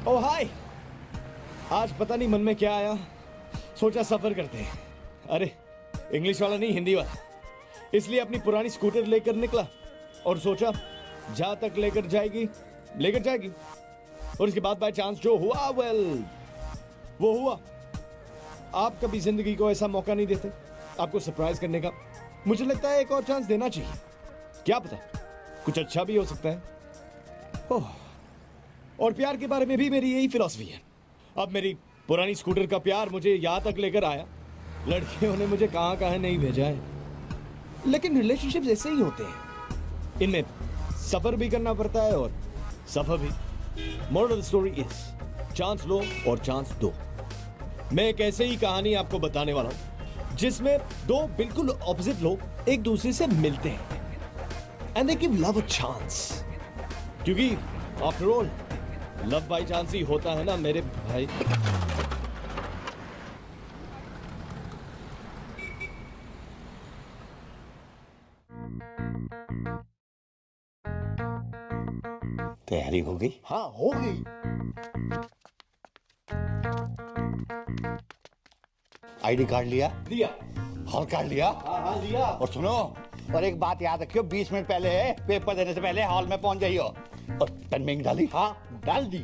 ओह हाय, आज पता नहीं मन में क्या आया, सोचा सफर करते हैं। अरे इंग्लिश वाला नहीं, हिंदी वाला। इसलिए अपनी पुरानी स्कूटर लेकर निकला और सोचा जहां तक लेकर जाएगी और उसके बाद बाय चांस जो हुआ वो हुआ। आप कभी जिंदगी को ऐसा मौका नहीं देते आपको सरप्राइज करने का। मुझे लगता है एक और चांस देना चाहिए, क्या पता कुछ अच्छा भी हो सकता है। ओह, और प्यार के बारे में भी मेरी यही फिलॉसफी है। अब मेरी पुरानी स्कूटर का प्यार मुझे यहां तक लेकर आया, लड़कियों ने मुझे कहां कहां नहीं भेजा है। लेकिन रिलेशनशिप्स ऐसे ही होते हैं, इनमें सफर भी करना पड़ता है और सफर भी। Moral of the story is chance लो और चांस दो। मैं एक ऐसे ही कहानी आपको बताने वाला हूं जिसमें दो बिल्कुल ऑपोजिट लोग एक दूसरे से मिलते हैं and they give love a chance. क्योंकि after all love by chance ही होता है ना मेरे भाई। तैयारी हो गई? हाँ हो गई। आईडी कार्ड लिया? लिया। हॉल कार्ड लिया? हाँ लिया। और सुनो, और एक बात याद रखियो, 20 मिनट पहले पेपर देने से पहले हॉल में पहुंच जाइयो। और पेन में इंक डाली? हाँ डाल दी।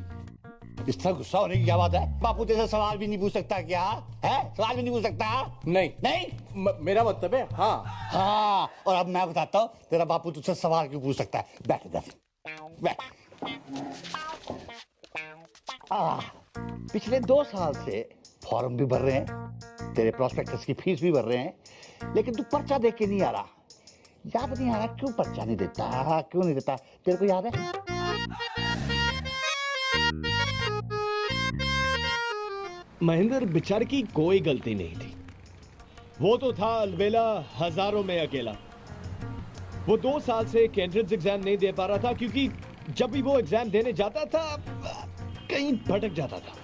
इस तरह गुस्सा होने की क्या बात है? बापू तेरे सवाल भी नहीं पूछ सकता क्या है? सवाल भी नहीं पूछ सकता? नहीं नहीं मेरा मतलब है हाँ। हाँ, और अब मैं बताता हूँ तेरा बापू तुझसे सवाल क्यों पूछ सकता है। बैठ इधर, बैठ। पिछले 2 साल से फॉर्म भी भर रहे हैं, तेरे प्रोस्पेक्टस की फीस भी भर रहे हैं, लेकिन तू पर्चा देख के नहीं आ रहा। याद नहीं आ रहा क्यों पर्चा नहीं देता? क्यों नहीं देता? तेरे को याद है? महेंद्र बेचारे की कोई गलती नहीं थी। वो तो था अलबेला हजारों में अकेला। वो 2 साल से एंट्रेंस एग्जाम नहीं दे पा रहा था क्योंकि जब भी वो एग्जाम देने जाता था कहीं भटक जाता था।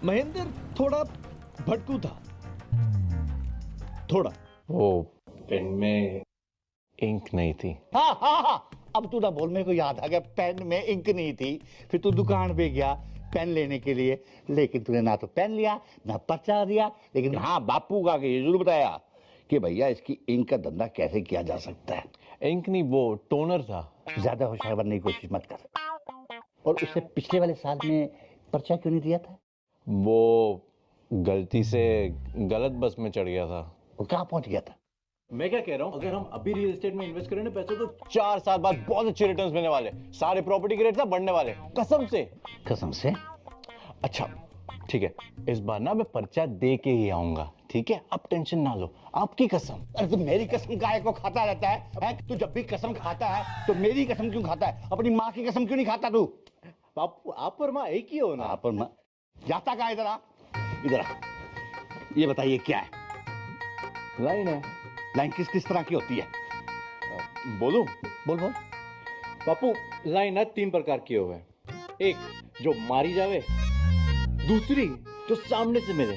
महेंद्र थोड़ा भटकू था, थोड़ा। वो पेन में इंक नहीं थी। हाँ हाँ हाँ, अब तू ना बोल, मेरे को याद आ गया, पेन में इंक नहीं थी। फिर तू दुकान पे गया पेन लेने के लिए, लेकिन तूने ना तो पेन लिया ना पर्चा दिया। लेकिन हाँ, बापू का ये जरूर बताया कि भैया इसकी इंक का धंधा कैसे किया जा सकता है। इंक नहीं, वो टोनर था। ज्यादा होशियार बनने की कोशिश मत कर। और उससे पिछले वाले साल में पर्चा क्यों नहीं दिया था? वो गलती से गलत बस में चढ़ गया था। वो कहाँ पहुंच गया था? मैं क्या कह रहा हूँ, अगर हम अभी रियल एस्टेट में इन्वेस्ट करें ना पैसे, तो 4 साल बाद बहुत अच्छे रिटर्न्स मिलने वाले। सारे प्रॉपर्टी के रेट ना बढ़ने वाले, कसम से। कसम से? अच्छा ठीक है, इस बार ना मैं पर्चा दे के ही आऊंगा, ठीक है? आप टेंशन ना लो, आपकी कसम। अरे तो मेरी कसम काहे को खाता रहता है? तू जब भी कसम खाता है तो मेरी कसम क्यों खाता है? अपनी माँ की कसम क्यों नहीं खाता तू? आप और माँ एक ही हो ना? आप और माँ जाता कहाँ? इधर आ, इधर आ। ये बताइए क्या है? लाइन है। लाइन किस किस तरह की होती है? बोलूं? बोल बोल। बापू, लाइन है 3 प्रकार की हुए। एक जो मारी जावे, दूसरी जो सामने से मिले,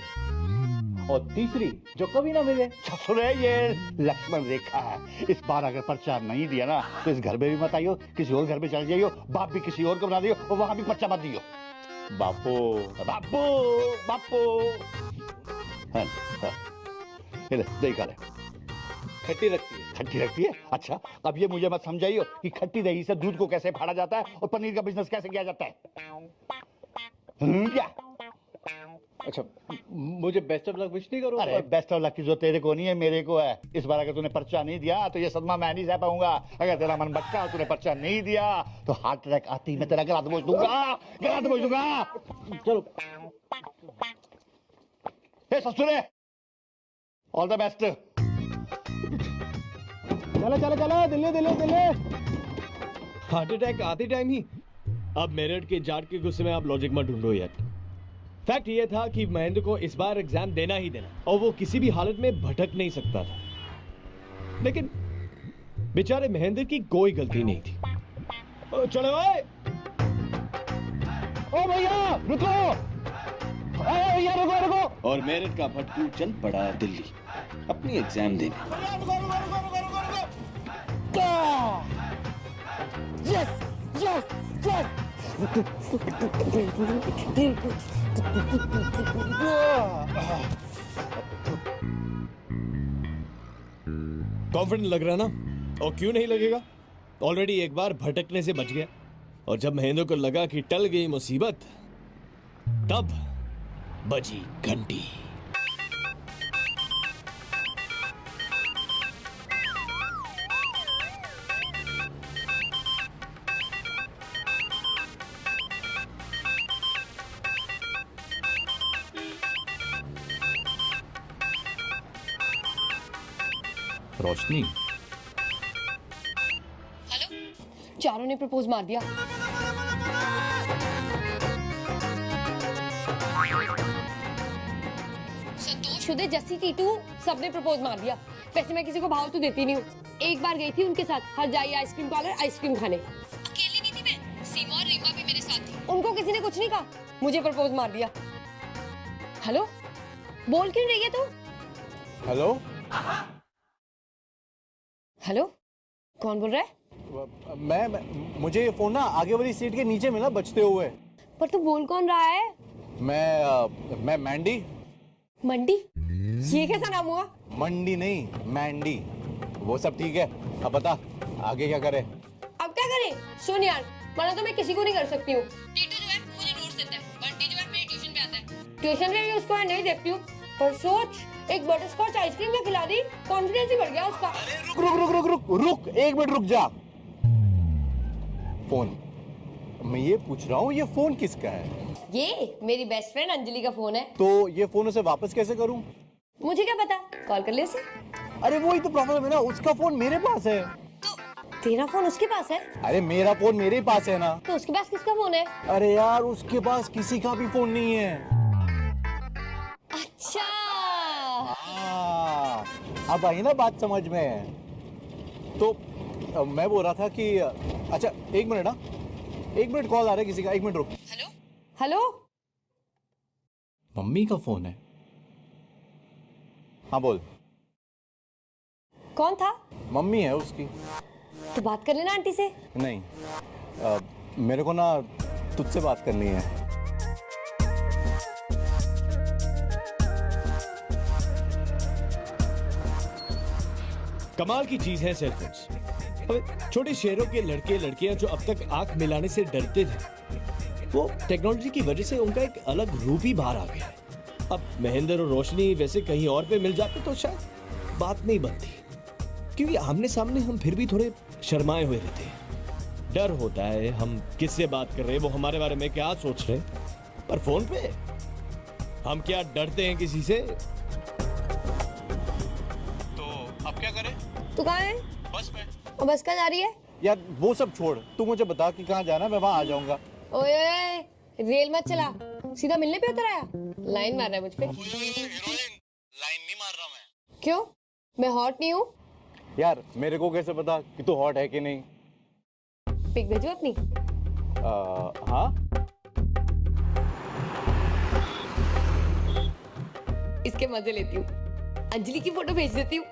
और तीसरी जो कभी ना मिले। सुने, ये लक्ष्मण रेखा है। इस बार अगर पर्चा नहीं दिया ना तो इस घर में भी मत आइयो, किसी और घर में चल जाइयो, बाप भी किसी और को बना दियो और वहां भी पर्चा मत दियो। बापू बापू बापू। हाँ, हाँ। देखा ले, खट्टी लगती है। खट्टी लगती है? अच्छा, अब ये मुझे मत समझाइयो कि खट्टी दही से दूध को कैसे फाड़ा जाता है और पनीर का बिजनेस कैसे किया जाता है। क्या? अच्छा, मुझे बेस्ट ऑफ लक विश नहीं करो? अरे बेस्ट ऑफ लक की जो तेरे को नहीं है, मेरे को है। इस बार अगर तूने पर्चा नहीं दिया तो ये सदमा मैं नहीं सह पाऊंगा। अगर तेरा मन बच्चा और तूने पर्चा नहीं दिया तो हार्ट अटैक आती मैं तेरा गला दबोच दूंगा, गला दबोच दूंगा। चलो। हे ससुरे, ऑल द बेस्ट। चलो चलो चलो, दिल्ली दिल्ली दिल्ली। हार्ट अटैक आते टाइम ही। अब मेरठ के जाट के गुस्से में आप लॉजिक मत ढूंढो यार। फैक्ट ये था कि महेंद्र को इस बार एग्जाम देना ही देना, और वो किसी भी हालत में भटक नहीं सकता था। लेकिन बेचारे महेंद्र की कोई गलती नहीं थी। चलो भाई, ओ भैया रुको, भैया रुको रुको। और मेरठ का भटकू चल पड़ा दिल्ली अपनी एग्जाम देने। यस यस यस, कॉन्फिडेंट लग रहा ना? और क्यों नहीं लगेगा? ऑलरेडी एक बार भटकने से बच गया, और जब महेंद्र को लगा कि टल गई मुसीबत, तब बजी घंटी। रोशनी, हेलो, चारों ने प्रपोज मार दिया। संतोष, उदय, जस्सी, टीटू सबने प्रपोज मार दिया। वैसे मैं किसी को भाव तो देती नहीं हूँ। एक बार गई थी उनके साथ हर जाइए आइसक्रीम पार्लर आइसक्रीम खाने। अकेली नहीं थी मैं, सीमा और रीमा भी मेरे साथ थी। उनको किसी ने कुछ नहीं कहा, मुझे प्रपोज मार दिया। हेलो, बोल क्यों रही है तू? हेलो हेलो, कौन बोल रहा है? मुझे ये फोन ना आगे वाली सीट के नीचे मिला बजते हुए। पर तू बोल कौन रहा है? मैं मैंडी। मंडी? ये कैसा नाम हुआ? मंडी नहीं, मैंडी। वो सब ठीक है, अब बता आगे क्या करे? अब क्या करें? सुन यार, मना तो मैं किसी को नहीं कर सकती हूँ। टीटू जो है मुझे नोट्स देता है, बंटी जो है मेरी ट्यूशन पे आता है। ट्यूशन पे भी उसको मैं नहीं देखती हूँ, पर सोच, एक बटरस्कॉच आइसक्रीम में खिला दी, कॉन्फिडेंस ही बढ़ गया उसका। रुक, एक मिनट रुक जा। फोन, मैं ये पूछ रहा हूँ, ये फोन किसका है? ये मेरी बेस्ट फ्रेंड अंजलि का फोन है। तो ये फोन उसे वापस कैसे करूँ? मुझे क्या पता, कॉल कर ले उसे। अरे वही तो प्रॉब्लम है ना, उसका फोन मेरे पास है। तो तेरा फोन उसके पास है? अरे मेरा फोन मेरे पास है ना। तो उसके पास किसका फोन है? अरे यार, उसके पास किसी का भी फोन नहीं है। अच्छा, अब आई ना बात समझ में। तो मैं बोल रहा था कि अच्छा एक मिनट ना, एक मिनट, कॉल आ रहा है किसी का, एक मिनट रुक। हेलो हेलो, मम्मी का फोन है। हाँ बोल। कौन था? मम्मी है उसकी। तो बात कर लेना आंटी से। नहीं, मेरे को ना तुझसे बात करनी है। कमाल की चीज है सेलफोन्स। अबे छोटे शहरों के लड़के लड़कियां जो अब तक आंख मिलाने से डरते थे, वो टेक्नोलॉजी की वजह से उनका एक अलग रूप ही बाहर आ गया है। अब महेंद्र और रोशनी वैसे कहीं और पे मिल जाते तो शायद बात नहीं बनती, क्योंकि आमने सामने हम फिर भी थोड़े शर्माए हुए रहते हैं। डर होता है हम किससे बात कर रहे हैं, वो हमारे बारे में क्या सोच रहे हैं। पर फोन पे हम क्या डरते हैं किसी से? तो अब क्या करें? तू कहाँ है? बस में। और बस कहाँ जा रही है? यार वो सब छोड़, तू मुझे बता कि कहाँ जाना है, मैं वहां आ जाऊंगा। ओए, रेल मत चला, सीधा मिलने पे उतर आया। लाइन मार रहा है मुझ पे। लाइन नहीं मार रहा मैं। क्यों? मैं हॉट नहीं हूँ? यार मेरे को कैसे पता कि तू हॉट है कि नहीं? पिक भेजो अपनी। हाँ, इसके मजे लेती हूँ, अंजलि की फोटो भेज देती हूँ।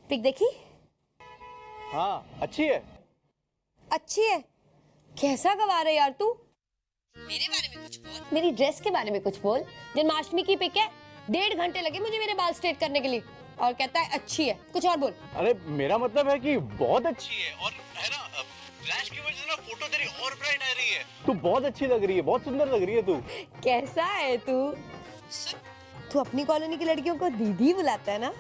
पिक देखी? हाँ अच्छी है। अच्छी है? कैसा गवार है यार तू? मेरे बारे में कुछ बोल, मेरी ड्रेस के बारे में कुछ बोल। जन्माष्टमी की पिक है, 1.5 घंटे लगे मुझे मेरे बाल स्ट्रेट करने के लिए, और कहता है अच्छी है। कुछ और बोल। अरे मेरा मतलब है कि बहुत अच्छी है, और है ना, फ्लैश की वजह से ना फोटो तेरी और ब्राइट आ रही है। तू बहुत अच्छी लग रही है, बहुत सुंदर लग रही है तू। कैसा है तू? तू अपनी कॉलोनी की लड़कियों को दीदी बुलाता है ना?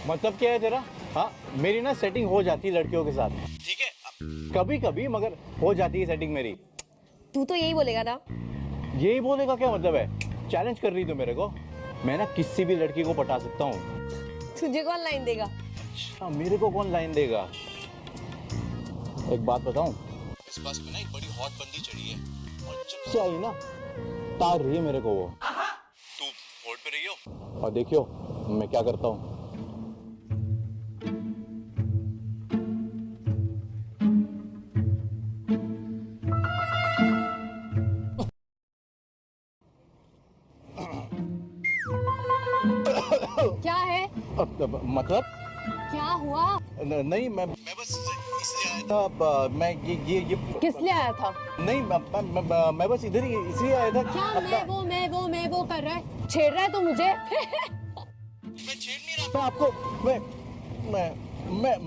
मतलब क्या है तेरा? हाँ, मेरी ना सेटिंग हो जाती है लड़कियों के साथ, ठीक है, कभी कभी, मगर हो जाती है सेटिंग मेरी। तू तो यही बोलेगा ना? यही बोलेगा क्या मतलब है? चैलेंज कर रही तू मेरे को? मैं ना किसी भी लड़की को पटा सकता हूँ। तुझे कौन लाइन देगा? अच्छा, मेरे को कौन लाइन देगा? एक बात बताऊं, इस बस में ना एक बड़ी हॉट बंदी चढ़ी है और जब से आई ना तार रही है मेरे को वो। तू बोर्ड पे रही हो और देखियो मैं क्या करता हूँ। क्या है? मतलब क्या हुआ? नहीं मैं बस इसलिए आया था मैं ये किस लिए आया था? नहीं मैं बस इधर ही इसलिए आया था कि क्या मैं वो कर रहा है? छेड़ रहा है तो मुझे? मैं छेड़ नहीं रहा। मैं आपको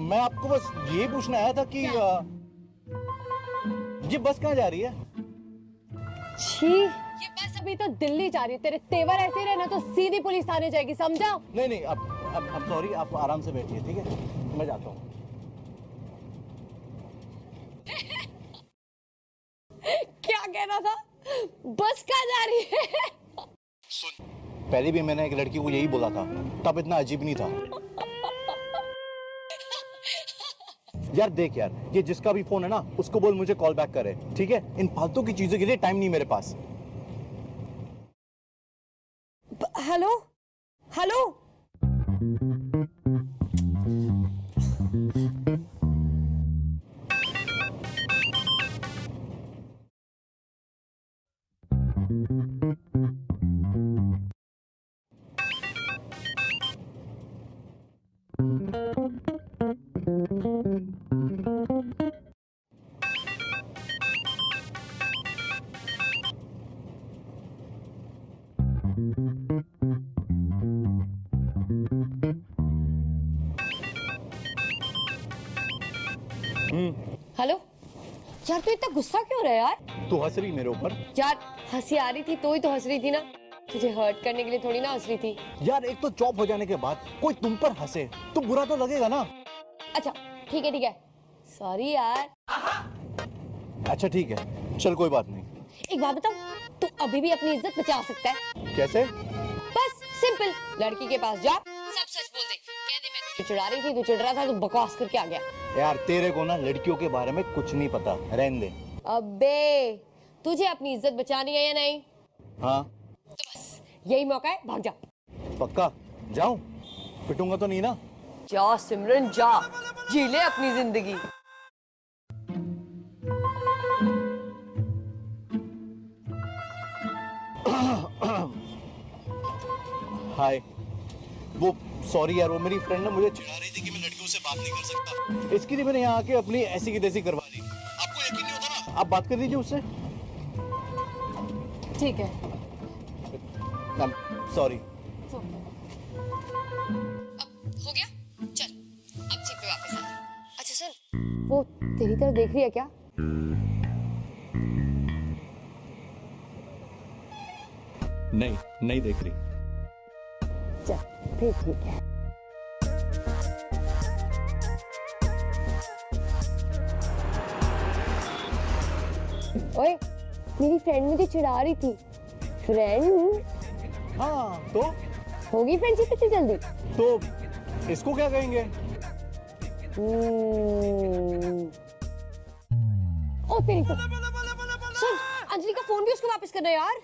मैं आपको बस ये पूछना आया था कि ये बस कहाँ जा रही है? छी, ये बस अभी तो दिल्ली जा रही है। तेरे तेवर ऐसे रहे ना तो सीधी पुलिस थाने जाएगी, समझा? नहीं अब सॉरी, आप आराम से बैठिए, ठीक है, मैं जाता हूँ। क्या कहना था? बस कहाँ जा रही है? सुन, पहले भी मैंने एक लड़की को यही बोला था, तब इतना अजीब नहीं था। यार देख यार, ये जिसका भी फोन है ना उसको बोल मुझे कॉल बैक करे, ठीक है? इन फालतू की चीजों के लिए टाइम नहीं मेरे पास। Hello hello. हेलो यार, तू इतना गुस्सा क्यों रहा है यार? तू हंस रही मेरे ऊपर? यार हंसी आ रही थी तो ही तो हंस रही थी ना, तुझे हर्ट करने के लिए थोड़ी ना हंस रही थी। यार एक तो जॉब हो जाने के बाद कोई तुम पर हंसे तो बुरा तो लगेगा ना। अच्छा ठीक है, सॉरी यार। अच्छा ठीक है, चल कोई बात नहीं। एक बात बताऊं, तू अभी भी अपनी इज्जत बचा सकता है। कैसे? बस सिंपल, लड़की के पास जा, सब सच बोल दे, कह दे मैं तुझे चिढ़ा रही थी, तू चिढ़ रहा था, तू बकवास करके आ गया। यार तेरे को ना लड़कियों के बारे में कुछ नहीं पता, रहने दे। अबे तुझे अपनी इज्जत बचानी है या नहीं? हाँ तो बस यही मौका है, भाग जा। पक्का जाऊं? पिटूंगा तो नहीं ना? जा सिमरन जा, जी ले अपनी जिंदगी। हाय, वो सॉरी यार, वो मेरी फ्रेंड ने मुझे चिढ़ा रही थी कि मैं लड़कियों से बात नहीं कर सकता। इसके लिए मैंने यहाँ आके अपनी ऐसी की तैसी करवा दी। आपको यकीन नहीं होता ना? आप बात कर दीजिए उससे। ठीक है, सॉरी। अब हो गया, चल अब सीट पे वापस आ। अच्छा सुन, वो तेरी तरफ देख रही है क्या? नहीं देख रही। चल फिर ठीक है। ओए, मेरी फ्रेंड मुझे चिढ़ा रही थी। फ्रेंड? हाँ तो होगी फ्रेंडशिप इतनी जल्दी? तो इसको क्या कहेंगे? ओ तेरी तो। सुन, अंजलि का फोन भी उसको वापस करना यार।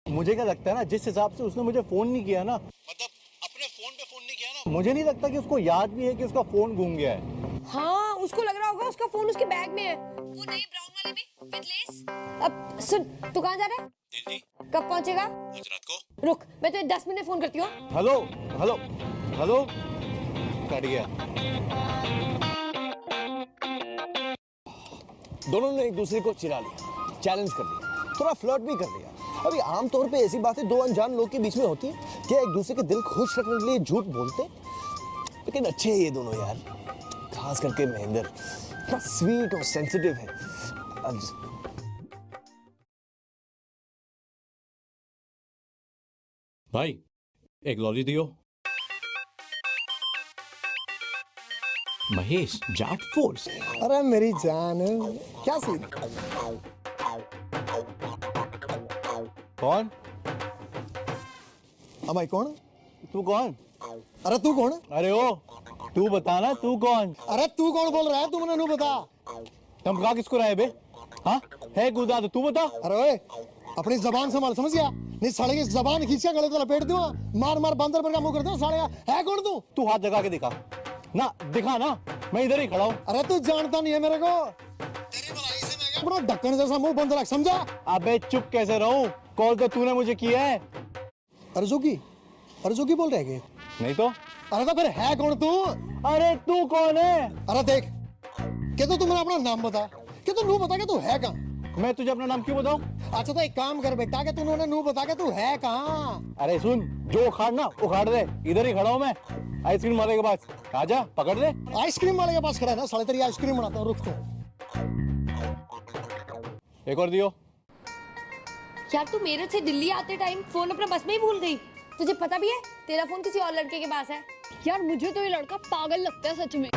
मुझे क्या लगता है ना, जिस हिसाब से उसने मुझे फोन नहीं किया ना, मतलब अपने फोन पे फोन नहीं किया ना? मुझे नहीं लगता कि उसको याद भी है कि उसका फोन गुम गया है। हाँ, उसको लग रहा होगा उसका फोन उसके बैग में है, वो नए ब्राउन वाले में विद लेस। अब सुन, तू कहाँ जा रहा है? दिल्ली। कब पहुंचेगा? आज रात को। रुक, मैं तुझे 10 मिनट फोन करती हूँ। हेलो हेलो हेलो, कट गया। दोनों ने एक दूसरे को चिढ़ा लिया, चैलेंज कर लिया, थोड़ा फ्लर्ट भी कर लिया। अभी आमतौर पे ऐसी बातें दो अनजान लोग के बीच में होती है, क्या एक दूसरे के दिल खुश रखने के लिए झूठ बोलते, लेकिन अच्छे हैं ये दोनों यार, खास करके महेंद्र, इतना स्वीट और सेंसिटिव है। भाई एक लॉली दियो। महेश, जाट फोर्स। अरे मेरी जान, क्या सीन? कौन? अमाई कौन? तू कौन? अरे तू कौन? अरे ओ, तू बता ना, तू कौन? अरे तू कौन बोल रहा है? तू मैंने नू बता। धमका किसको रहा है बे? हाँ है गुदा तो तू बता। अरे ओए अपनी जबान संभाल, समझ गया? नहीं साले की जबान खींच के गले तो लपेट दूंगा, मार मार बंदर पर का मुंह कर दूं साले का। है कौन तू? तू हाथ जगा के दिखा ना, दिखा ना, मैं इधर ही खड़ा हूँ। अरे तू जानता नहीं है मेरे को, तेरी भलाई से मैं अपना ढक्कन जैसा मुंह बंद रख, समझा? अबे चुप कैसे रहूं? कॉल तो तूने मुझे किया है। अर्जुकी बोल रहे हैं? नहीं तो? अरे तो फिर है कौन तू? अरे तू कौन है? अरे देख कि तू मेरा अपना नाम बता, कि तू नू बता के तू है कहाँ? मैं तुझे अपना नाम क्यों बताऊं? अच्छा तो एक काम कर बेटा, कि तूने नू बता के तू है कहाँ? अरे सुन, जो उखाड़ना उखाड़ दे, इधर ही खड़ा हूं मैं आइसक्रीम वाले के पास। आजा पकड़ ले। आइसक्रीम वाले के पास खड़ा है ना साले, तेरी आइसक्रीम बनाता हूँ, रुक तो। एक और दियो। यार तू मेरठ से दिल्ली आते टाइम फोन अपना बस में ही भूल गई। तुझे पता भी है तेरा फोन किसी और लड़के के पास है। यार मुझे तो ये लड़का पागल लगता है सच में।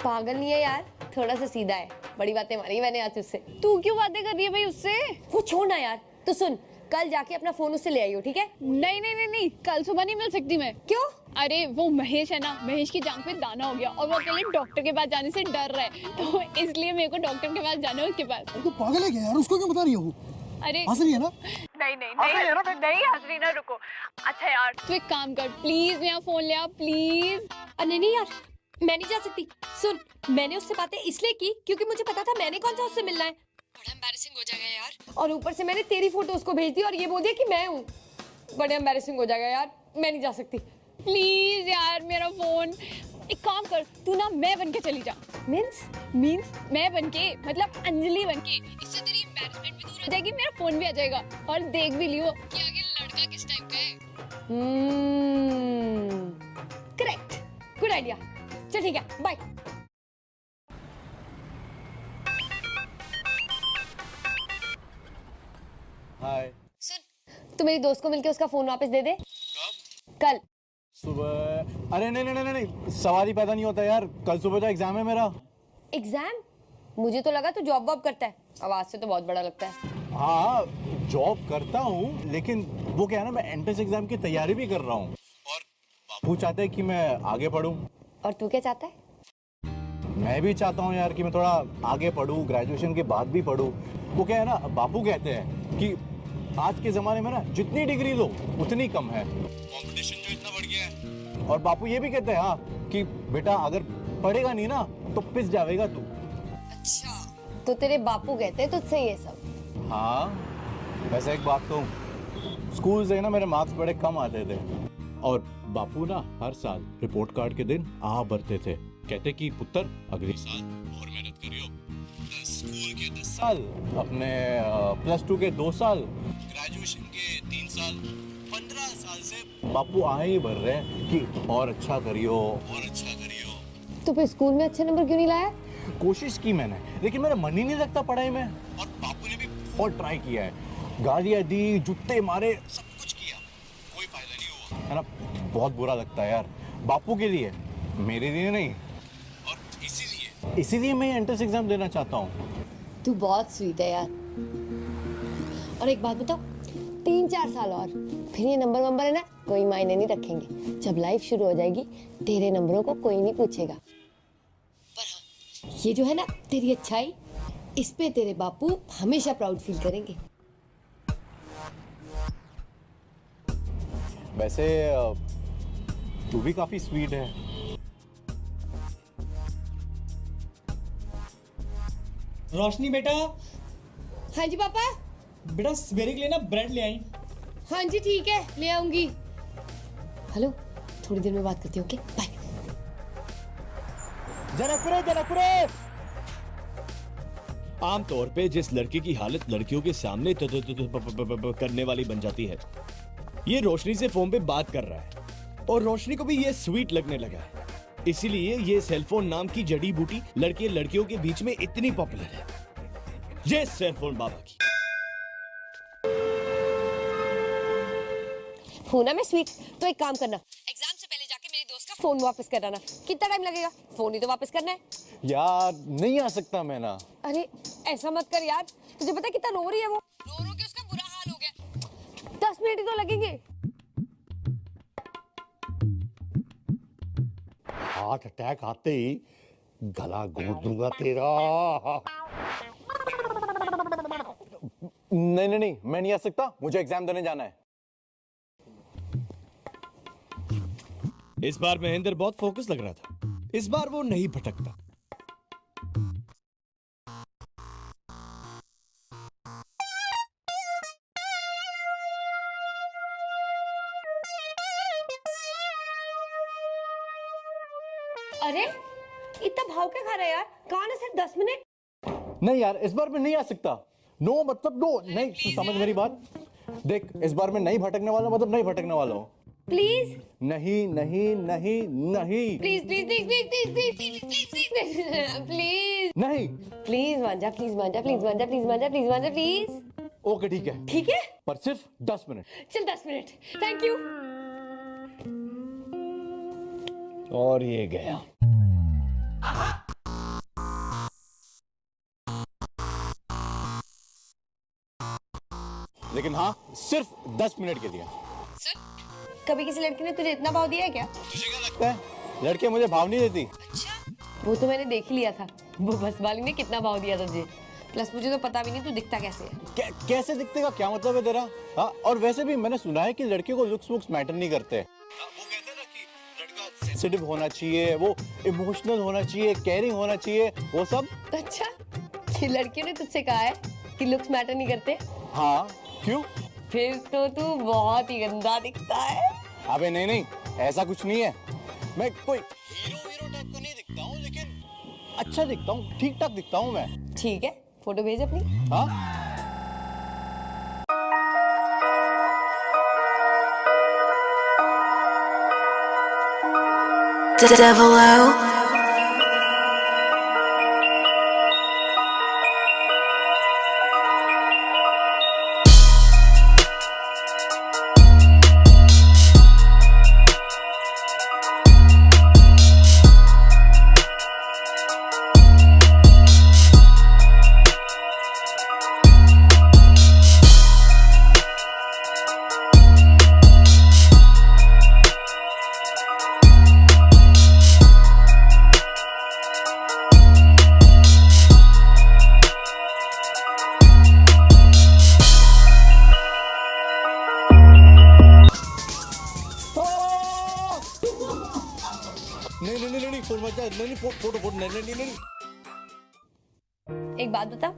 पागल नहीं है यार, थोड़ा सा सीधा है। बड़ी बातें मारी मैंने आज उससे। तू क्यों बातें कर रही है भाई उससे? वो छोड़ ना यार, तो सुन, कल जाके अपना फोन उससे ले आइयो, ठीक है? नहीं नहीं नहीं नहीं, कल सुबह नहीं मिल सकती मैं। क्यों? अरे वो महेश है ना, महेश की जांघ पे दाना हो गया और वो अकेले डॉक्टर के पास जाने से डर रहा है, तो इसलिए मेरे को डॉक्टर के पास जाना है उसके पास। तू पागल है क्या यार? उसको क्यों बता रही हो? अरे हंस रही है ना? नहीं नहीं नहीं हंस रही ना, रुको। अच्छा यार तू एक काम कर प्लीज, मेरा फोन ले आ प्लीज। अरे नहीं यार, मैं नहीं जा सकती। सुन, मैंने उससे बातें इसलिए की क्योंकि मुझे पता था मैंने कौन सा उससे मिलना है। बड़ा एम्बैरेसिंग हो जाएगा यार, और ऊपर से मैंने तेरी फोटो उसको भेज दी और ये बोल दिया कि मैं हूँ। बड़ा एम्बैरेसिंग हो जाएगा यार, मैं नहीं जा सकती। प्लीज यार मेरा फोन। एक काम कर, तू ना मैं बन के चली जा। मीन्स मैं बन के, मतलब अंजलि बन के। इससे तेरी एम्बैरेसमेंट भी दूर हो जाएगी, मेरा फोन भी आ जाएगा और देख भी लियो कि आगे लड़का किस टाइप का है। Correct, good idea. चल ठीक है, बाय। हाय। सुन, तू मेरी दोस्त को मिलके उसका फोन वापस दे दे। कल सुबह? अरे नहीं नहीं नहीं नहीं, सवाल ही पैदा नहीं होता यार। कल सुबह तो एग्जाम है मेरा। एग्जाम? मुझे तो लगा तू जॉब वॉब करता है, आवाज से तो बहुत बड़ा लगता है। हाँ जॉब करता हूँ, लेकिन वो क्या है ना, मैं एंट्रेंस एग्जाम की तैयारी भी कर रहा हूँ और बापू चाहते हैं कि मैं आगे पढूं। और तू क्या चाहता है? मैं भी चाहता हूँ यार कि मैं थोड़ा आगे पढूं, ग्रेजुएशन के बाद भी पढूं। वो क्या है ना, बापू कहते हैं कि आज के जमाने में ना जितनी डिग्री लो उतनी कम है, कंपटीशन जो इतना बढ़ गया है। और बापू ये भी कहते हैं हाँ कि बेटा अगर पढ़ेगा नहीं ना तो पिस जाएगा तू। अच्छा, तो तेरे बापू कहते हैं तुझसे ये सब? हाँ वैसे एक बात कहूँ, स्कूल से ना मेरे मार्क्स बड़े कम आते थे और बापू ना हर साल रिपोर्ट कार्ड के दिन आ भरते थे। कहते कि पुत्र अगले साल और मेहनत करियो, स्कूल के 10 साल, अपने +2 के 2 साल, ग्रेजुएशन के 3 साल, 15 साल से बापू आए ही भर रहे हैं कि और अच्छा करियो और अच्छा करियो। तो फिर स्कूल में अच्छे नंबर क्यों नहीं लाया? कोशिश की मैंने, लेकिन मेरा मन ही नहीं लगता पढ़ाई में। और बापू ने भी बहुत ट्राई किया है, गालियां दी, जुत्ते मारे, सब कुछ किया, कोई फायदा नहीं हुआ। है ना, बहुत बुरा लगता है यार, बापू के लिए, मेरे लिए नहीं। और इसीलिए मैं एंट्रेंस एग्जाम देना चाहता हूँ। तू बहुत स्वीट है यार। और एक बात बताओ, 3-4 साल और फिर ये नंबर है ना, कोई मायने नहीं रखेंगे। जब लाइफ शुरू हो जाएगी तेरे नंबरों को कोई नहीं पूछेगा। पर हाँ, ये जो है ना तेरी अच्छाई, इस पे तेरे बापू हमेशा प्राउड फील करेंगे। वैसे तू भी काफी स्वीट है। रोशनी बेटा। हाँ जी पापा। बेटा सवेरे के लिए ना ब्रेड ले आई। हाँ जी ठीक है, ले आऊंगी। हेलो, थोड़ी देर में बात करती हूँ, ओके बाय। जनकपुरे आमतौर पे जिस लड़के की हालत लड़कियों के सामने करने वाली बन जाती है, ये रोशनी से फोन पे बात कर रहा है और रोशनी को भी ये स्वीट लगने लगा है। इसीलिए ये सेलफोन नाम की जड़ी बूटी लड़के लड़कियों के बीच में इतनी पॉपुलर है। ये सेलफोन बाबा की। हूं ना मैं स्वीट, तो एक काम करना, एग्जाम से पहले जाके मेरी दोस्त का फोन वापस कराना। कितना टाइम लगेगा? फोन ही तो वापस करना है। यार नहीं आ सकता मैं ना। अरे ऐसा मत कर यार, तुझे पता है कितना रो रही है वो? रो के उसका बुरा हाल हो गया। 10 मिनट ही तो लगेंगे। हार्ट अटैक आते ही गला घोंट दूंगा तेरा। नहीं नहीं नहीं, मैं नहीं आ सकता, मुझे एग्जाम देने जाना है। इस बार महेंद्र बहुत फोकस लग रहा था, इस बार वो नहीं भटकता। अरे इतना भाव क्या खा रहा है यार, कहाँ है सिर्फ 10 मिनट। नहीं यार, इस बार मैं नहीं आ सकता। नो मतलब नो, नहीं तू समझ मेरी बात। देख, इस बार मैं नहीं भटकने वाला, मतलब नहीं भटकने वाला हूँ। प्लीज नहीं नहीं नहीं नहीं please please please please please please please please please नहीं। प्लीज मान जा, प्लीज मान जा, प्लीज मान जा, प्लीज मान जा, प्लीज मान जा, प्लीज। ओके ठीक है, ठीक है, पर सिर्फ 10 मिनट। चल 10 मिनट। Thank you. और ये गया। लेकिन हाँ, सिर्फ 10 मिनट के लिए। सुन, कभी किसी लड़की ने तुझे इतना भाव दिया है क्या? तुझे क्या लगता है लड़कियां मुझे भाव नहीं देती? अच्छा, वो तो मैंने देख ही लिया था, वो बस वाली ने कितना भाव दिया तुझे। प्लस मुझे तो पता भी नहीं तू दिखता कैसे है। कैसे दिखते का क्या मतलब है तेरा? हाँ, और वैसे भी मैंने सुना है कि लड़कियों को लुक्स वुक्स मैटर नहीं करते। वो कहते हैं ना कि लड़का सेंसिटिव होना चाहिए, वो इमोशनल होना चाहिए, केयरिंग होना चाहिए, वो सब। अच्छा, कि लड़कियों ने तुझसे कहा है कि लुक्स मैटर नहीं करते? हाँ, क्यों? फिर तो तू बहुत ही गंदा दिखता है। अबे नहीं नहीं, ऐसा कुछ नहीं है। मैं कोई हीरो टाइप का नहीं दिखता हूँ, लेकिन अच्छा दिखता हूँ, ठीक ठाक दिखता हूँ मैं। ठीक है, फोटो भेज अपनी। हाँ, Devil नहीं, फोन मत जा, नहीं, फोटो, नहीं। एक बात बता,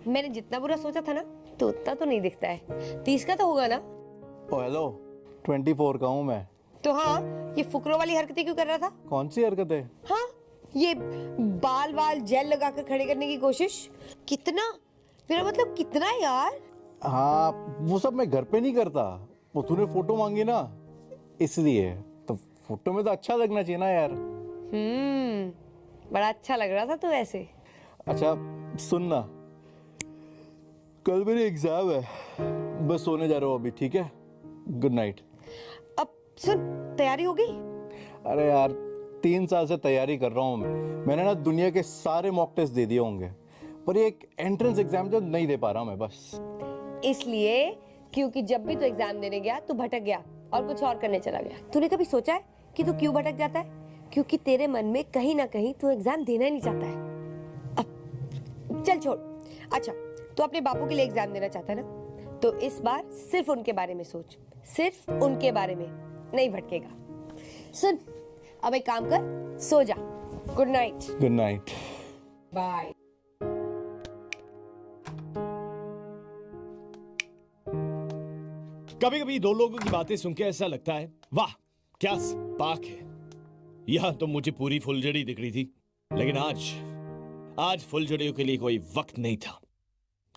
मैंने जितना बुरा सोचा था ना, तो उतना तो नहीं दिखता है। 30 का तो होगा ना? ओ हेलो, 24 का हूँ मैं। तो हाँ, ये फुकरों वाली हरकतें क्यों कर रहा था? कौन सी हरकत है? हाँ, ये बाल जेल लगाकर खड़े करने की कोशिश। कितना, मेरा मतलब कितना यार। हाँ, वो सब मैं घर पे नहीं करता, वो तूने फोटो मांगी ना, इसलिए। तो फोटो में तो अच्छा लगना चाहिए ना यार। बड़ा अच्छा लग रहा था तू ऐसे। अच्छा सुनना, कल मेरी एग्जाम है, बस सोने जा रहा हूँ अभी, ठीक है? Good night. अब सुन, तैयारी हो गई? अरे यार, 3 साल से तैयारी कर रहा हूँ मैंने ना दुनिया के सारे मॉक टेस्ट दे दिए होंगे, पर ये एक एंट्रेंस एग्जाम जो नहीं दे पा रहा हूँ मैं, बस इसलिए क्योंकि जब भी तू एग्जाम देने गया तू भटक गया और कुछ और करने चला गया। तूने कभी सोचा है कि तू क्यों भटक जाता है? क्योंकि तेरे मन में कहीं ना कहीं तू एग्जाम देना ही नहीं चाहता है। अब चल छोड़। अच्छा, तू अपने बापू के लिए एग्जाम देना चाहता है ना, तो इस बार सिर्फ उनके बारे में सोच, सिर्फ उनके बारे में, नहीं भटकेगा। सुन, अब एक काम कर, सो जा। Good night. Good night. Bye. कभी कभी दो लोगों की बातें सुन के ऐसा लगता है, वाह क्या स्पार्क है। यहां तो मुझे पूरी फुलझड़ी दिख रही थी, लेकिन आज फुलझड़ियों के लिए कोई वक्त नहीं था,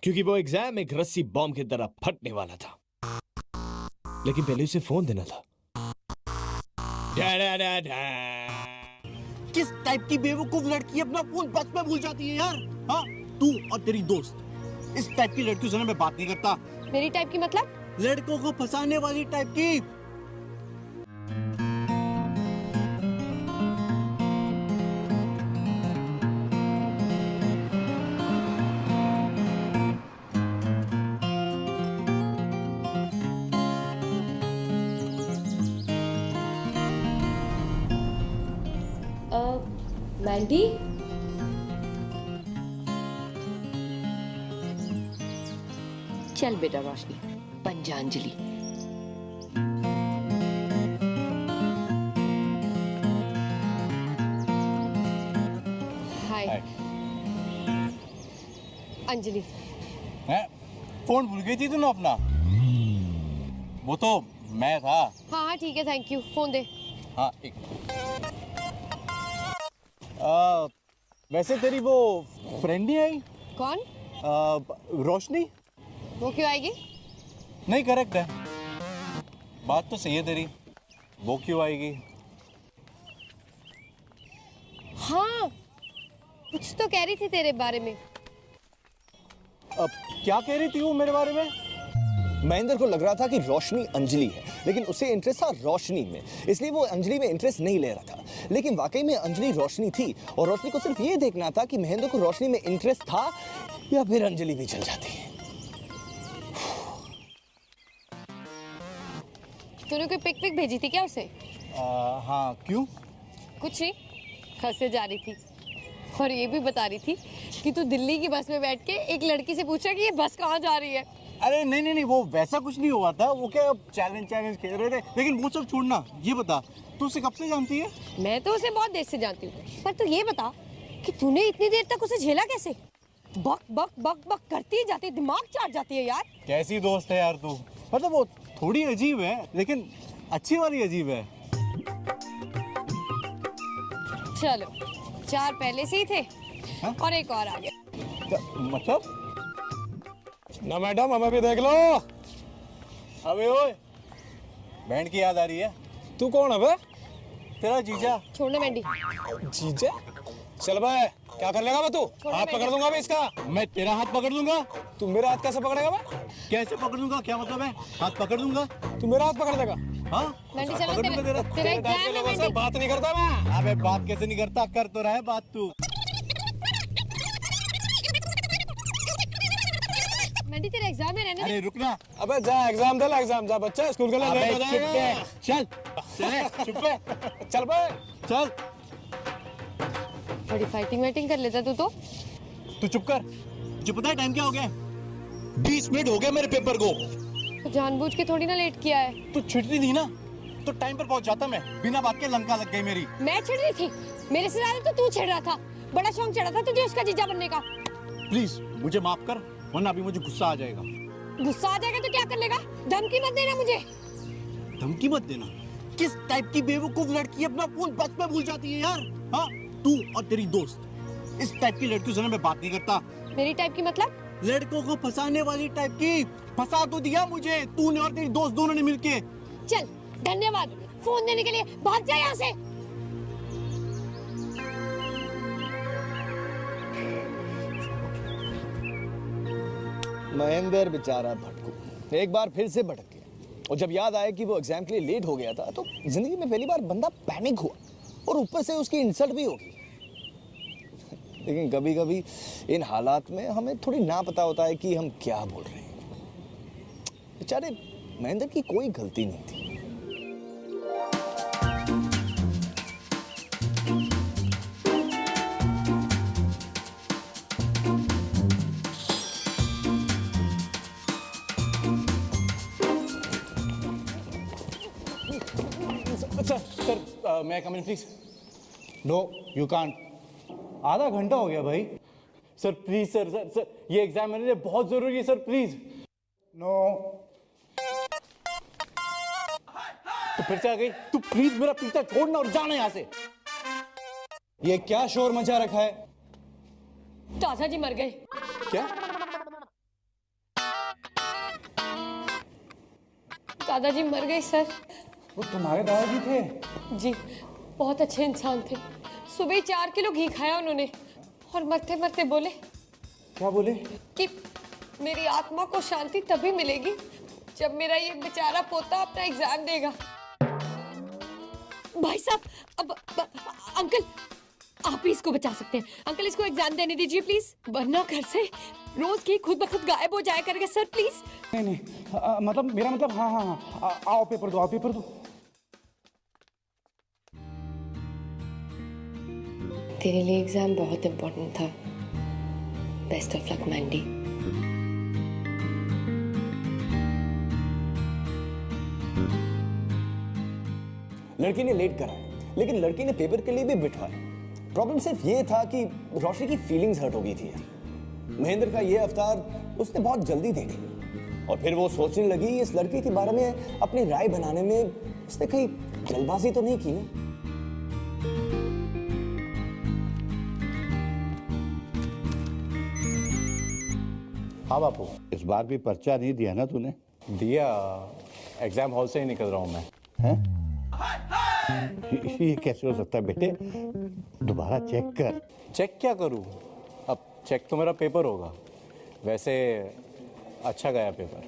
क्योंकि वो एग्जाम एक रस्सी बॉम्ब की तरह फटने वाला था। लेकिन पहले उसे फोन देना था। किस टाइप की बेवकूफ लड़की अपना फोन बस में भूल जाती है यार? हाँ, तू और तेरी दोस्त, इस टाइप की लड़कियों से ना मैं बात नहीं करता। मेरी टाइप की मतलब? लड़कों को फंसाने वाली टाइप की। आंटी चल बेटा रोशनी पंजांजलि। हाय अंजलि। हैं? फोन भूल गई थी तूने अपना? वो तो मैं था। हाँ हाँ ठीक है थैंक यू। फोन दे। हाँ एक वैसे तेरी वो फ्रेंड नहीं आई? कौन? रोशनी। वो क्यों आएगी? नहीं करेक्ट है, बात तो सही है तेरी, वो क्यों आएगी? हाँ कुछ तो कह रही थी तेरे बारे में। अब क्या कह रही थी वो मेरे बारे में? महेंद्र को लग रहा था कि रोशनी अंजलि है, लेकिन उसे इंटरेस्ट था रोशनी में, इसलिए वो अंजलि में इंटरेस्ट नहीं ले रहा था। लेकिन वाकई में अंजलि रोशनी थी और रोशनी को सिर्फ ये देखना था कि महेंद्र को रोशनी में इंटरेस्ट था या फिर अंजलि भी चल जाती है। तूने कोई पिक भेजी थी क्या उसे? हाँ क्यों? कुछ नहीं, हंसे जा रही थी और ये भी बता रही थी कि तू दिल्ली की बस में बैठ के एक लड़की से पूछा कि ये बस कहाँ जा रही है। अरे नहीं नहीं नहीं, वो वैसा कुछ नहीं हुआ था, वो क्या चैलेंज खेल रहे थे। लेकिन वो सब छोड़ना, ये बता तू उसे कब से जानती है? मैं तो उसे बहुत देर से जानती हूँ, पर तू ये बता कि तूने इतनी देर तक उसे झेला कैसे? बक बक बक बक करती ही जाती है, दिमाग चाट जाती है यार। कैसी दोस्त है यार तू? मतलब वो थोड़ी अजीब है लेकिन अच्छी वाली अजीब है। चलो 4 पहले से ही थे। हा? और एक और आ गया। मतलब ना मैडम हमें भी देख लो। अबे ओए, बैंड की याद आ रही है? तू कौन है बे? तेरा जीजा। छोड़ना मैंडी। जीजा? चल बे, क्या कर लेगा बे तू? हाथ पकड़ दूंगा बे इसका। मैं तेरा हाथ पकड़ लूंगा। तू मेरा हाथ कैसे पकड़ेगा बे? कैसे पकड़ लूंगा? क्या मतलब है? हाथ पकड़ लूंगा। तू मेरा हाथ पकड़ लेगा? हाँ मैंडी हाथ चलो पकड़ लूंगा तेरा। तेरा एग्जाम है लोगों से मैंडी। बात नहीं करता मैं। अबे बात कैसे नहीं करता? कर तो रहा है बात तू। मैंडी तेरा एग्जाम है, रहने दे। अरे रुकना। अबे जा एग्जाम दे, एग्जाम जा बच्चा, स्कूल के लिए अबे लेट हो चुप जाएगा। है। चल चल चुप है। चल बे। चल बड़ी फाइटिंग वाइटिंग कर लेता तू तो। तू चुप कर। तुझे पता है टाइम क्या हो गया? 20 मिनट हो गए मेरे पेपर को। तो जानबूझ के थोड़ी ना लेट किया है। तू छिड़ती थी ना तो टाइम पर पहुंच जाता मैं। बिना बात के लंका लग गई मेरी। मैं छिड़ रही थी? मेरे से ज्यादा तो तू छिड़ रहा था। बड़ा शौक चढ़ा था तुझे उसका जीजा बनने का। प्लीज मुझे माफ कर, वरना अभी मुझे गुस्सा आ जाएगा। गुस्सा आ जाएगा तो क्या कर लेगा? धमकी मत देना मुझे। धमकी मत देना? किस टाइप की बेवकूफ लड़की अपना फोन बस में भूल जाती है यार? हाँ तू और तेरी दोस्त, इस टाइप की लड़कियों से मैं बात नहीं करता। मेरी टाइप की मतलब? लड़कों को फंसाने वाली टाइप की। फंसा तो दिया मुझे तूने और तेरी दोस्त दोनों ने मिलके। चल धन्यवाद फोन देने के लिए। भाग जा यहाँ से। महेंद्र बेचारा भटकू एक बार फिर से भटक गया, और जब याद आया कि वो एग्जाम के लिए लेट हो गया था तो जिंदगी में पहली बार बंदा पैनिक हुआ, और ऊपर से उसकी इंसल्ट भी होगी। लेकिन कभी कभी इन हालात में हमें थोड़ी ना पता होता है कि हम क्या बोल रहे हैं। बेचारे महेंद्र की कोई गलती नहीं थी। Sir may I come in please? No you can't. आधा घंटा हो गया भाई। Sir please sir sir sir ये एग्जाम मेरे लिए बहुत जरूरी है सर प्लीज। नो तो फिर से आ गई? तू प्लीज मेरा पीछा छोड़ना और जाना यहाँ से। ये क्या शोर मचा रखा है? दादाजी मर गए। क्या? दादाजी मर गए सर। वो तुम्हारे दादाजी थे? जी बहुत अच्छे इंसान थे। सुबह ही 4 किलो घी खाया उन्होंने और मरते मरते बोले। क्या बोले? कि मेरी आत्मा को शांति तभी मिलेगी जब मेरा ये बेचारा पोता अपना एग्जाम देगा। भाई साहब अब अंकल आप ही इसको बचा सकते हैं। अंकल इसको एग्जाम देने दीजिए प्लीज, वरना घर से रोज की खुद ब खुद गायब हो जाया करेगा सर प्लीज। नहीं नहीं मतलब मेरा मतलब हाँ हाँ हाँ आओ पेपर दो, आओ पेपर दो। तेरे लिए एग्जाम बहुत इम्पोर्टेंट था। Best of luck Mandy. लड़की ने लेट कराया, लेकिन लड़की ने पेपर के लिए भी बिठवाया। प्रॉब्लम सिर्फ ये था कि रोशनी की फीलिंग्स हर्ट हो गई थी। महेंद्र का ये अवतार उसने बहुत जल्दी देख लिया और फिर वो सोचने लगी इस लड़की के बारे में अपनी राय बनाने में उसने कहीं जल्दबाजी तो नहीं की ना। हाँ बापू। इस बार भी पर्चा नहीं दिया ना तूने? दिया, एग्जाम हॉल से ही निकल रहा हूँ मैं। हैं? ये कैसे हो सकता है बेटे? दोबारा चेक कर। चेक क्या करूँ? अब चेक तो मेरा पेपर होगा। वैसे अच्छा गया पेपर।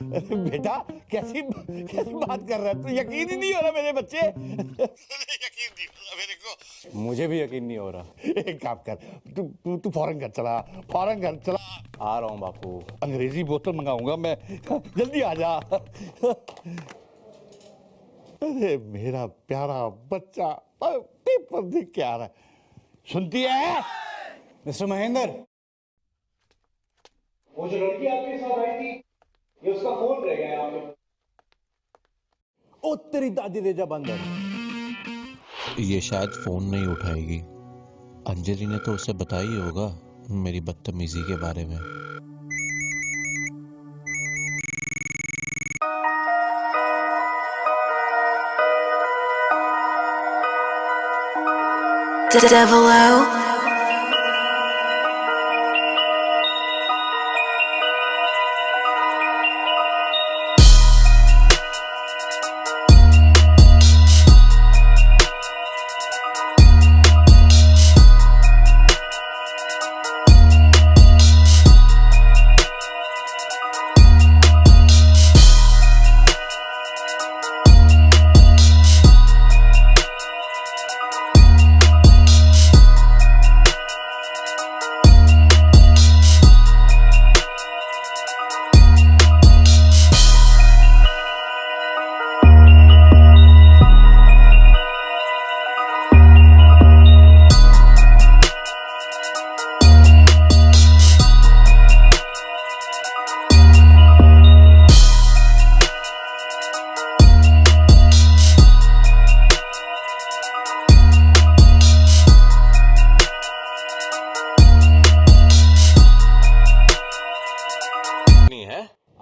बेटा कैसी बात कर रहा है तू? यकीन ही नहीं हो रहा मेरे बच्चे। यकीन नहीं हो रहा मेरे को। मुझे भी यकीन नहीं हो रहा। एक काम कर, तू फौरन घर चला, फौरन घर चला। आ रहा हूँ बापू। अंग्रेजी बोतल मंगाऊंगा मैं, जल्दी आ जा। अरे मेरा प्यारा बच्चा पेपर देख के आ रहा है। सुनती है मिस्टर महेंद्र? वो जो लड़की आपके साथ आई थी, ये उसका फोन रह गया यहाँ पे। ओ तेरी दादी ले जा बंदर। ये शायद फोन नहीं उठाएगी। अंजलि ने तो उसे बताया ही होगा मेरी बदतमीजी के बारे में। Devil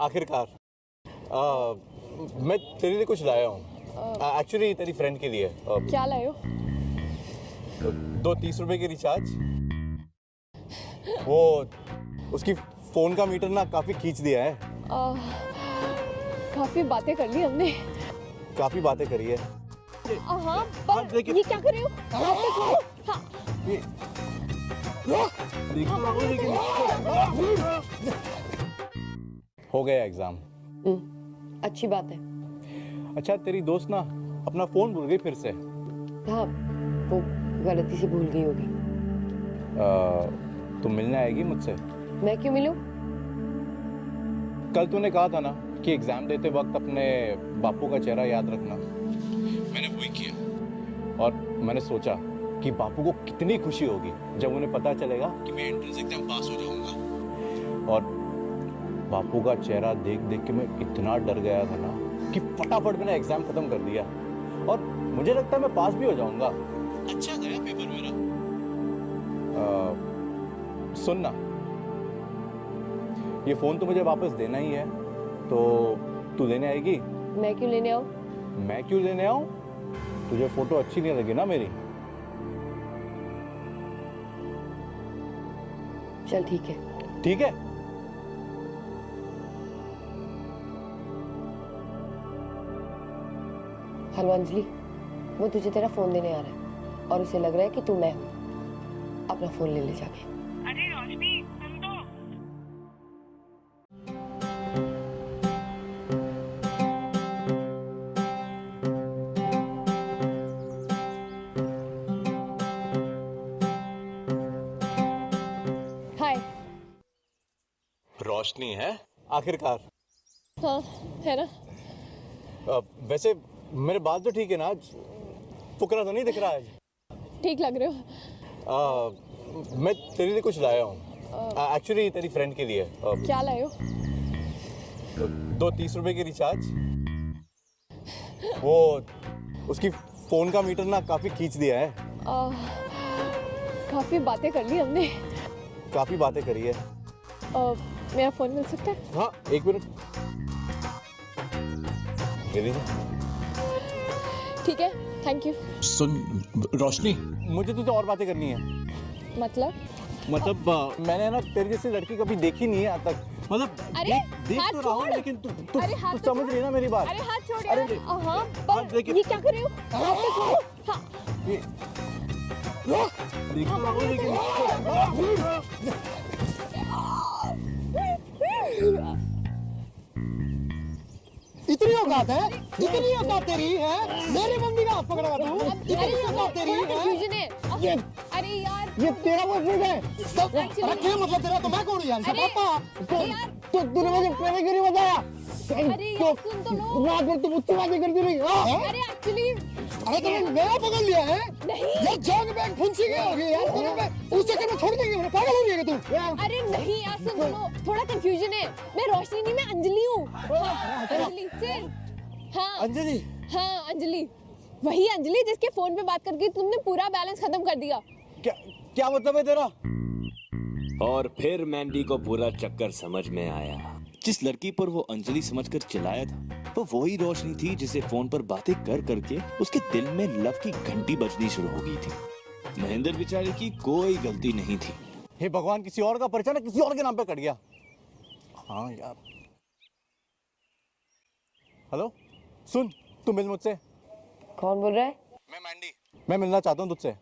आखिरकार मैं तेरे लिए कुछ लाया हूँ। एक्चुअली तेरी फ्रेंड के लिए। क्या लाए हो? 2 30 रुपए की रिचार्ज। वो उसकी फोन का मीटर ना काफी खींच दिया है। काफी बातें कर ली हमने। काफी बातें करी है। हाँ, पर ये क्या कर रहे हो? हाँ। हो गया एग्जाम। अच्छी बात है। अच्छा तेरी दोस्त ना अपना फोन भूल गई फिर से। हाँ, वो गलती से भूल गई होगी। तुम मिलने आएगी मुझसे? मैं क्यों मिलूं? कल तूने कहा था ना कि एग्जाम देते वक्त अपने बापू का चेहरा याद रखना। मैंने वही किया और मैंने सोचा कि बापू को कितनी खुशी होगी जब उन्हें पता चलेगा कि मैं एंट्रेंस एग्जाम पास हो जाऊंगा। और बापू का चेहरा देख देख के मैं इतना डर गया था ना कि फटाफट मैंने एग्जाम खत्म कर दिया और मुझे लगता है मैं पास भी हो जाऊंगा। अच्छा गया पेपर मेरा। सुन ना, ये फोन तो मुझे वापस देना ही है, तो तू लेने आएगी? मैं क्यों लेने आऊं? मैं क्यों लेने आऊं? तुझे फोटो अच्छी नहीं लगी ना मेरी? चल ठीक है। ठीक है। हेलो अंजलि, वो तुझे तेरा फोन देने आ रहा है और उसे लग रहा है कि तू मैं हूं। अपना फोन ले ले जाके। अरे रोशनी सुन तो। हाय। रोशनी है आखिरकार। हाँ है ना। वैसे मेरे बाल तो ठीक है ना? आज फुकरा तो नहीं दिख रहा है? ठीक लग रहे हो। मैं तेरे लिए कुछ लाया हूँ। एक्चुअली तेरी फ्रेंड के लिए। क्या लाए हो? 2 30 रुपए की रिचार्ज। वो उसकी फोन का मीटर ना काफी खींच दिया है। काफी बातें कर ली हमने। काफी बातें करी है। मेरा फोन मिल सकता है? हाँ 1 मिनट। ठीक है, थैंक यू। सुन रोशनी, मुझे तुझसे और बातें करनी है। मतलब मैंने ना तेरी जैसी लड़की कभी देखी नहीं है आज तक। मतलब अरे देख हाथ तो रहा हूँ, छोड़। लेकिन तू अरे हाथ तो समझ रही है ना मेरी बात? अरे हाथ छोड़ अरे यार। हाँ, पर हाथ देखिए। ये क्या कर रहे हो? हाथ तो छोड़ो। हाँ। देख तो रहा हूँ, लेकिन इतनी औकात है, इतनी औकात तेरी है, मेरी मम्मी का हाथ पकड़ा तू, इतनी औकात तेरी है। कंफ्यूजन है। अरे यार, ये तेरा बॉयफ्रेंड है? रखे मतलब तेरा, तो मैं कौन हूँ यार? पापा तो तूने मुझे पहले क्यों नहीं बताया? अरे यार सुन तो लो। रात भर तुम मुझसे बातें करती रही। अरे एक्चुअली अरे तुमने मेरा पकड़ लिया है? नहीं यार जॉग बैग फुंसी गया होगी यार, तुम्हें उस चक्कर में छोड़ देंगे, मुझे पागल हो गया तू। अरे नहीं यार सुन तो लो, थोड़ा कंफ्यूजन है। मैं रोशनी नहीं, मैं अंजलि हूँ। अंजलि चल। हाँ अंजलि। हाँ अंजलि, वही अंजलि जिसके फोन पे बात करके तुमने पूरा बैलेंस खत्म कर दिया। क्या मतलब है तेरा? और फिर मैंडी को पूरा चक्कर समझ में आया। जिस लड़की पर वो अंजलि समझकर चिल्लाया था, वो वही रोशनी थी जिसे फोन पर बातें कर करके उसके दिल में लव की घंटी बजनी शुरू हो गई थी। महेंद्र बेचारे की कोई गलती नहीं थी। हे भगवान, किसी और का परिचय ना किसी और के नाम पे कट गया। हाँ यार। हेलो, सुन, तू मिल मुझसे। कौन बोल रहा है? मैं मैंडी। मैं मिलना चाहता हूँ तुझसे।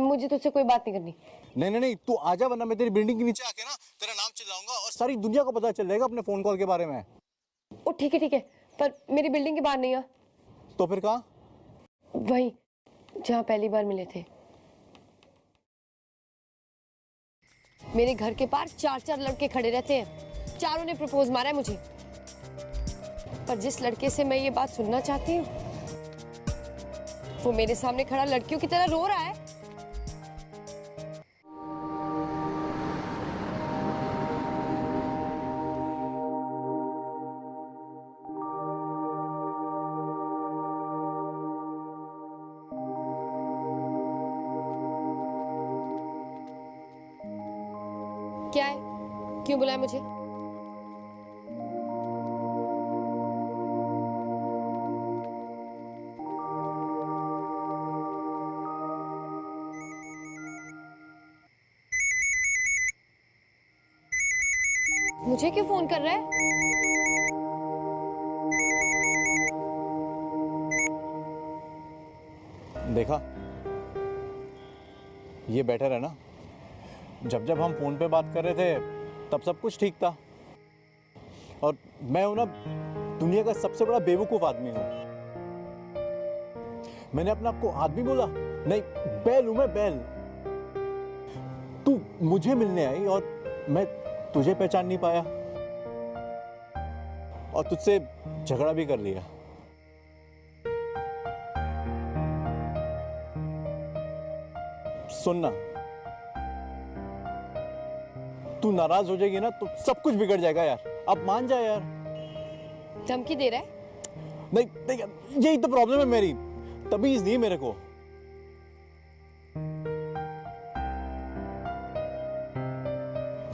मुझे तुझसे कोई बात नहीं करनी। नहीं, तू आजा, वरना मैं तेरी बिल्डिंग के नीचे आके ना तेरा नाम चिल्लाऊंगा और सारी दुनिया को पता चल जाएगा अपने फोन कॉल के बारे में। ओ ठीक है, पर मेरी बिल्डिंग के बाहर नहीं आ। तो फिर कहाँ? वहीं जहाँ पहली बार मिले थे। मेरे घर के पास 4 लड़के खड़े रहते हैं, चारों ने प्रपोज मारा है मुझे। पर जिस लड़के से मैं ये बात सुनना चाहती हूँ, वो मेरे सामने खड़ा लड़कियों की तरह रो रहा है। क्या है? क्यों बुलाया मुझे? मुझे क्यों फोन कर रहा है? देखा, ये बेटर है ना। जब हम फोन पे बात कर रहे थे तब सब कुछ ठीक था, और मैं हूं ना दुनिया का सबसे बड़ा बेवकूफ आदमी हूं। मैंने अपने आप को आदमी बोला? नहीं, बैल हूं मैं, बैल। तू मुझे मिलने आई और मैं तुझे पहचान नहीं पाया, और तुझसे झगड़ा भी कर लिया। सुनना, तू नाराज हो जाएगी ना तो सब कुछ बिगड़ जाएगा यार। अब मान जा यार। धमकी दे रहा है? नहीं, यही तो प्रॉब्लम है मेरी। तमीज नहीं मेरे को।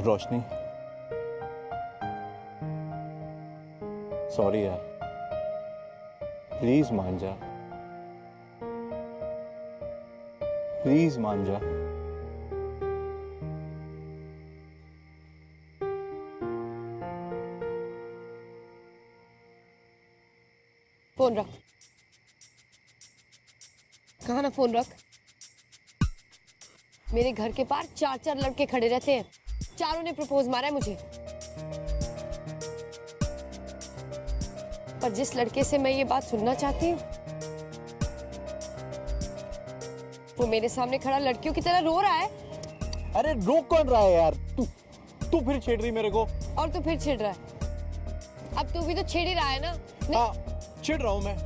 रोशनी, सॉरी यार, प्लीज मान जा, प्लीज मान जा। फोन रख। कहाँ ना फोन रख। मेरे घर के पास 4 लड़के खड़े रहते हैं, चारों ने प्रपोज मारा है मुझे। पर जिस लड़के से मैं ये बात सुनना चाहती हूँ, वो मेरे सामने खड़ा लड़कियों की तरह रो रहा है। अरे रोक कौन रहा है यार? तू फिर छेड़ रही मेरे को। और तू फिर छेड़ रहा है। अब तू भी तो छेड़ ही रहा है ना? हाँ, छेड़ रहा हूं मैं।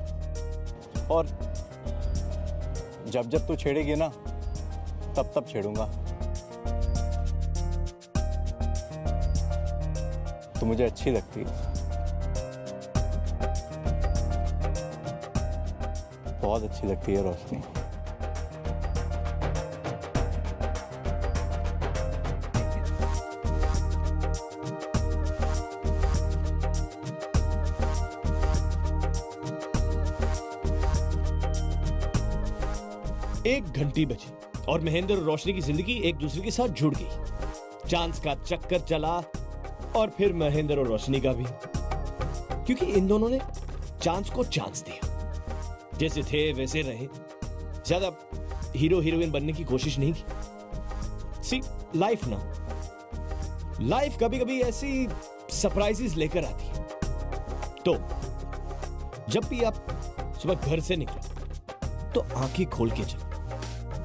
और जब तू छेड़ेगी ना तब छेड़ूंगा। तो मुझे अच्छी लगती है, बहुत अच्छी लगती है रोशनी। एक घंटी बजी और महेंद्र और रोशनी की जिंदगी एक दूसरे के साथ जुड़ गई। चांस का चक्कर चला और फिर महेंद्र और रोशनी का भी, क्योंकि इन दोनों ने चांस को चांस दिया। जैसे थे वैसे रहे, ज्यादा हीरो हीरोइन बनने की कोशिश नहीं की। सी लाइफ ना, लाइफ कभी कभी ऐसी सरप्राइजेस लेकर आती है। तो जब भी आप सुबह घर से निकलो तो आंखें खोल के चलो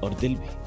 और दिल भी।